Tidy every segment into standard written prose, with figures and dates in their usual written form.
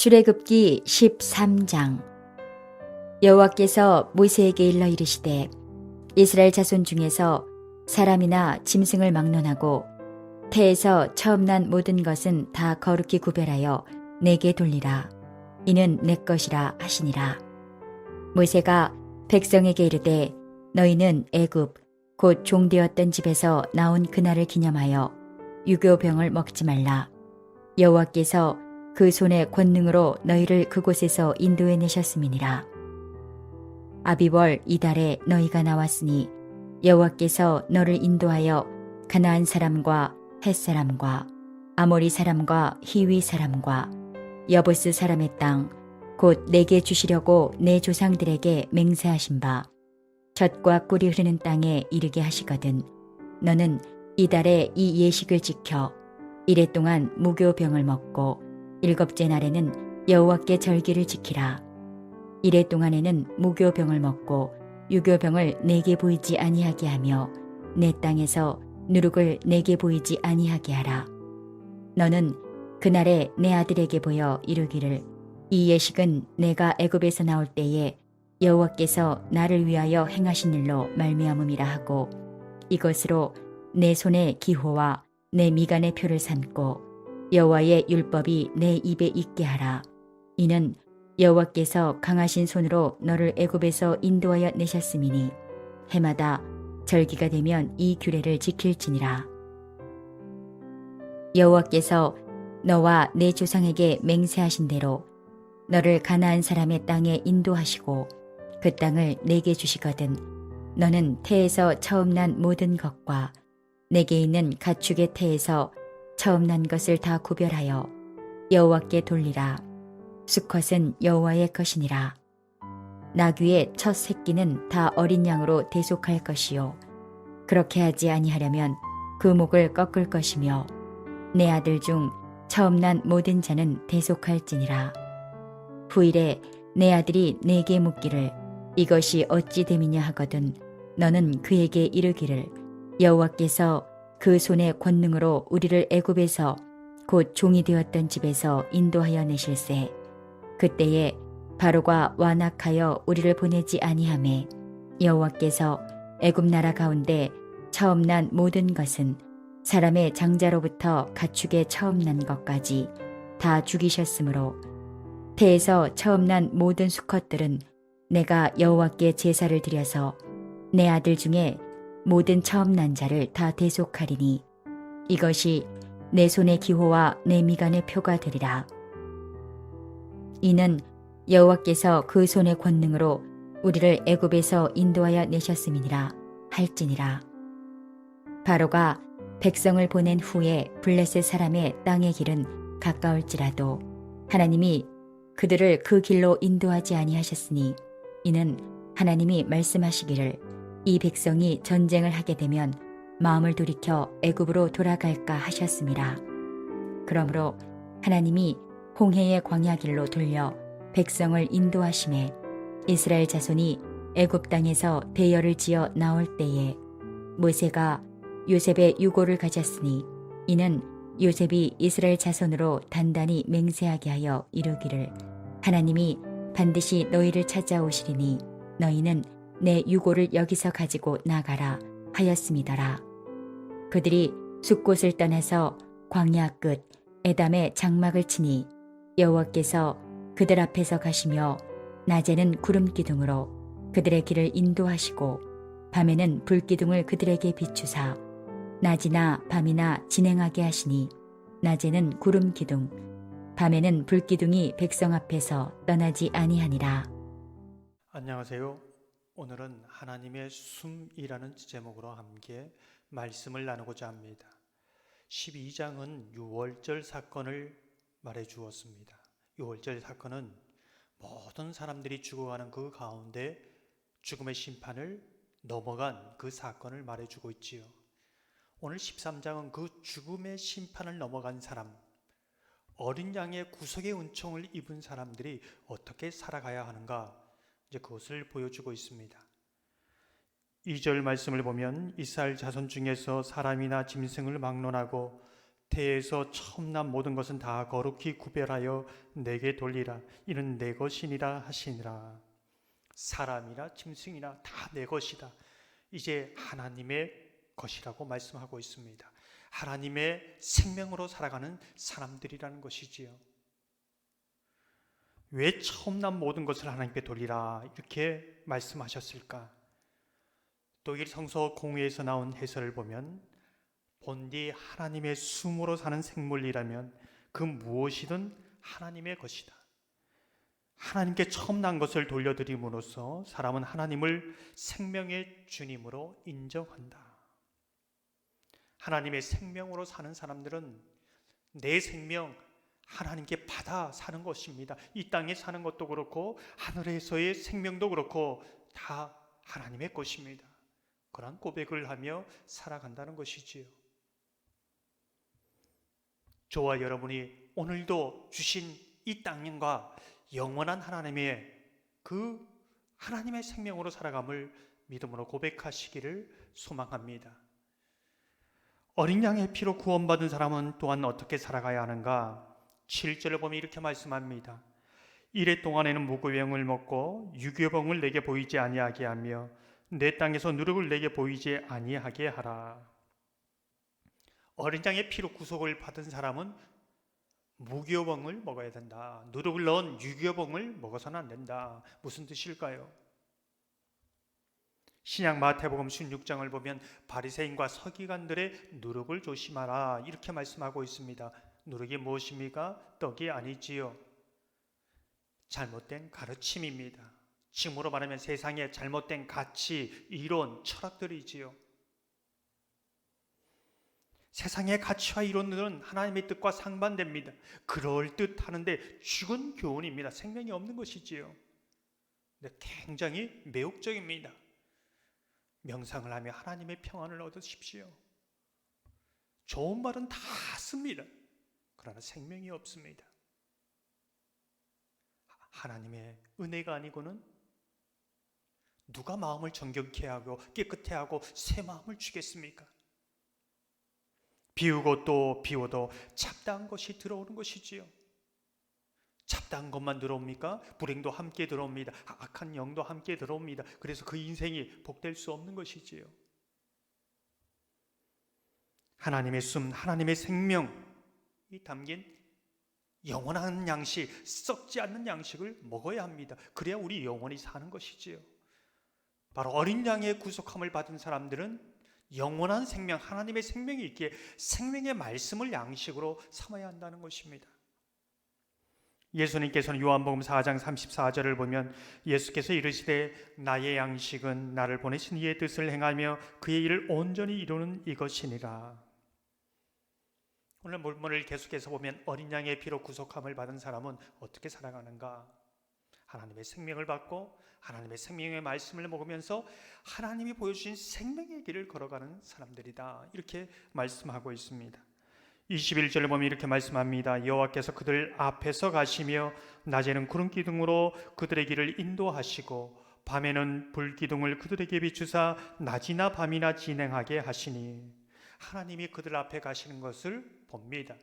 출애굽기 13장. 여호와께서 모세에게 일러 이르시되 이스라엘 자손 중에서 사람이나 짐승을 막론하고 태에서 처음 난 모든 것은 다 거룩히 구별하여 내게 돌리라. 이는 내 것이라 하시니라. 모세가 백성에게 이르되 너희는 애굽 곧 종되었던 집에서 나온 그날을 기념하여 유교병을 먹지 말라. 여호와께서 그 손의 권능으로 너희를 그곳에서 인도해 내셨음이니라. 아비월 이달에 너희가 나왔으니 여호와께서 너를 인도하여 가나안 사람과 헷 사람과 아모리 사람과 히위 사람과 여부스 사람의 땅 곧 내게 주시려고 내 조상들에게 맹세하신 바 젖과 꿀이 흐르는 땅에 이르게 하시거든. 너는 이달에 이 예식을 지켜 이래 동안 무교병을 먹고 일곱째 날에는 여호와께 절기를 지키라. 이래 동안에는 무교병을 먹고 유교병을 내게 보이지 아니하게 하며 내 땅에서 누룩을 내게 보이지 아니하게 하라. 너는 그날에 내 아들에게 보여 이르기를 이 예식은 내가 애굽에서 나올 때에 여호와께서 나를 위하여 행하신 일로 말미암음이라 하고 이것으로 내 손의 기호와 내 미간의 표를 삼고 여호와의 율법이 내 입에 있게 하라. 이는 여호와께서 강하신 손으로 너를 애굽에서 인도하여 내셨음이니 해마다 절기가 되면 이 규례를 지킬지니라. 여호와께서 너와 내 조상에게 맹세하신 대로 너를 가나안 사람의 땅에 인도하시고 그 땅을 내게 주시거든. 너는 태에서 처음 난 모든 것과 내게 있는 가축의 태에서 처음 난 것을 다 구별하여 여호와께 돌리라. 수컷은 여호와의 것이니라. 나귀의 첫 새끼는 다 어린 양으로 대속할 것이요 그렇게 하지 아니하려면 그 목을 꺾을 것이며 내 아들 중 처음 난 모든 자는 대속할지니라. 후일에 내 아들이 내게 묻기를 이것이 어찌 됨이냐 하거든 너는 그에게 이르기를 여호와께서 그 손의 권능으로 우리를 애굽에서 곧 종이 되었던 집에서 인도하여 내실세. 그때에 바로가 완악하여 우리를 보내지 아니하매 여호와께서 애굽 나라 가운데 처음 난 모든 것은 사람의 장자로부터 가축의 처음 난 것까지 다 죽이셨으므로 태에서 처음 난 모든 수컷들은 내가 여호와께 제사를 드려서 내 아들 중에 모든 처음 난 자를 다 대속하리니 이것이 내 손의 기호와 내 미간의 표가 되리라. 이는 여호와께서 그 손의 권능으로 우리를 애굽에서 인도하여 내셨음이니라 할지니라. 바로가 백성을 보낸 후에 블레셋 사람의 땅의 길은 가까울지라도 하나님이 그들을 그 길로 인도하지 아니하셨으니 이는 하나님이 말씀하시기를 이 백성이 전쟁을 하게 되면 마음을 돌이켜 애굽으로 돌아갈까 하셨음이라. 그러므로 하나님이 홍해의 광야 길로 돌려 백성을 인도하심에 이스라엘 자손이 애굽 땅에서 대열을 지어 나올 때에 모세가 요셉의 유고를 가졌으니 이는 요셉이 이스라엘 자손으로 단단히 맹세하게 하여 이루기를 하나님이 반드시 너희를 찾아오시리니 너희는 내 유고를 여기서 가지고 나가라 하였음이더라. 그들이 숫곳을 떠나서 광야 끝 에담의 장막을 치니 여호와께서 그들 앞에서 가시며 낮에는 구름 기둥으로 그들의 길을 인도하시고 밤에는 불 기둥을 그들에게 비추사 낮이나 밤이나 진행하게 하시니 낮에는 구름 기둥 밤에는 불 기둥이 백성 앞에서 떠나지 아니하니라. 안녕하세요. 오늘은 하나님의 숨이라는 제목으로 함께 말씀을 나누고자 합니다. 12장은 유월절 사건을 말해 주었습니다. 유월절 사건은 모든 사람들이 죽어가는 그 가운데 죽음의 심판을 넘어간 그 사건을 말해 주고 있지요. 오늘 13장은 그 죽음의 심판을 넘어간 사람, 어린 양의 구속의 은총을 입은 사람들이 어떻게 살아가야 하는가, 이제 그것을 보여주고 있습니다. 2절 말씀을 보면 이스라엘 자손 중에서 사람이나 짐승을 막론하고 태에서 처음 난 모든 것은 다 거룩히 구별하여 내게 돌리라. 이는 내 것이니라 하시니라. 사람이나 짐승이나 다 내 것이다. 이제 하나님의 것이라고 말씀하고 있습니다. 하나님의 생명으로 살아가는 사람들이라는 것이지요. 왜 처음 난 모든 것을 하나님께 돌리라 이렇게 말씀하셨을까? 독일 성서 공회에서 나온 해설을 보면 본디 하나님의 숨으로 사는 생물이라면 그 무엇이든 하나님의 것이다. 하나님께 처음 난 것을 돌려드림으로써 사람은 하나님을 생명의 주님으로 인정한다. 하나님의 생명으로 사는 사람들은 내 생명 하나님께 받아 사는 것입니다. 이 땅에 사는 것도 그렇고 하늘에서의 생명도 그렇고 다 하나님의 것입니다. 그런 고백을 하며 살아간다는 것이지요. 저와 여러분이 오늘도 주신 이 땅과 영원한 하나님의 그 하나님의 생명으로 살아감을 믿음으로 고백하시기를 소망합니다. 어린 양의 피로 구원받은 사람은 또한 어떻게 살아가야 하는가? 7절을 보면 이렇게 말씀합니다. 이래 동안에는 무교병을 먹고 유교병을 내게 보이지 아니하게 하며 내 땅에서 누룩을 내게 보이지 아니하게 하라. 어린 양의 피로 구속을 받은 사람은 무교병을 먹어야 된다. 누룩을 넣은 유교병을 먹어서는 안 된다. 무슨 뜻일까요? 신약 마태복음 16장을 보면 바리새인과 서기관들의 누룩을 조심하라 이렇게 말씀하고 있습니다. 누룩이 무엇입니까? 떡이 아니지요. 잘못된 가르침입니다. 지금으로 말하면 세상의 잘못된 가치, 이론, 철학들이지요. 세상의 가치와 이론들은 하나님의 뜻과 상반됩니다. 그럴듯 하는데 죽은 교훈입니다. 생명이 없는 것이지요. 근데 굉장히 매혹적입니다. 명상을 하며 하나님의 평안을 얻으십시오. 좋은 말은 다 씁니다. 그러나 생명이 없습니다. 하나님의 은혜가 아니고는 누가 마음을 정결케 하고 깨끗해 하고 새 마음을 주겠습니까? 비우고 또 비워도 잡다한 것이 들어오는 것이지요. 잡다한 것만 들어옵니까? 불행도 함께 들어옵니다. 악한 영도 함께 들어옵니다. 그래서 그 인생이 복될 수 없는 것이지요. 하나님의 숨, 하나님의 생명이 담긴 영원한 양식, 썩지 않는 양식을 먹어야 합니다. 그래야 우리 영원히 사는 것이지요. 바로 어린 양의 구속함을 받은 사람들은 영원한 생명, 하나님의 생명이 있기에 생명의 말씀을 양식으로 삼아야 한다는 것입니다. 예수님께서는 요한복음 4장 34절을 보면 예수께서 이르시되 나의 양식은 나를 보내신 이의 뜻을 행하며 그의 일을 온전히 이루는 이것이니라. 오늘 본문을 계속해서 보면 어린 양의 피로 구속함을 받은 사람은 어떻게 살아가는가? 하나님의 생명을 받고 하나님의 생명의 말씀을 먹으면서 하나님이 보여주신 생명의 길을 걸어가는 사람들이다. 이렇게 말씀하고 있습니다. 21절을 보면 이렇게 말씀합니다. 여호와께서 그들 앞에서 가시며 낮에는 구름기둥으로 그들의 길을 인도하시고 밤에는 불기둥을 그들에게 비추사 낮이나 밤이나 진행하게 하시니 하나님이 그들 앞에 가시는 것을 봅니다.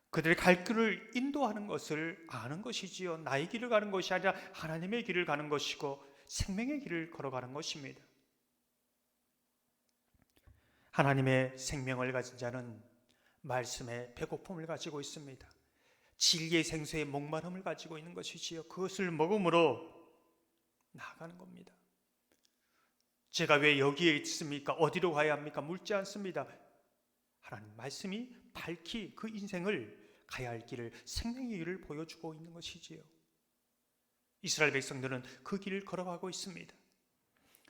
그들의 갈 길을 인도하는 것을 아는 것이지요. 나의 길을 가는 것이 아니라 하나님의 길을 가는 것이고 생명의 길을 걸어가는 것입니다. 하나님의 생명을 가진 자는 말씀의 배고픔을 가지고 있습니다. 진리의 생수의 목마름을 가지고 있는 것이지요. 그것을 먹음으로 나아가는 겁니다. 제가 왜 여기에 있습니까? 어디로 가야 합니까? 묻지 않습니다. 하나님 말씀이 밝히 그 인생을 가야 할 길을, 생명의 길을 보여주고 있는 것이지요. 이스라엘 백성들은 그 길을 걸어가고 있습니다.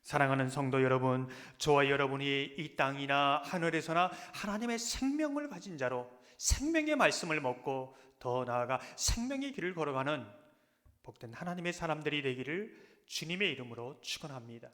사랑하는 성도 여러분, 저와 여러분이 이 땅이나 하늘에서나 하나님의 생명을 가진 자로 생명의 말씀을 먹고 더 나아가 생명의 길을 걸어가는 복된 하나님의 사람들이 되기를 주님의 이름으로 축원합니다.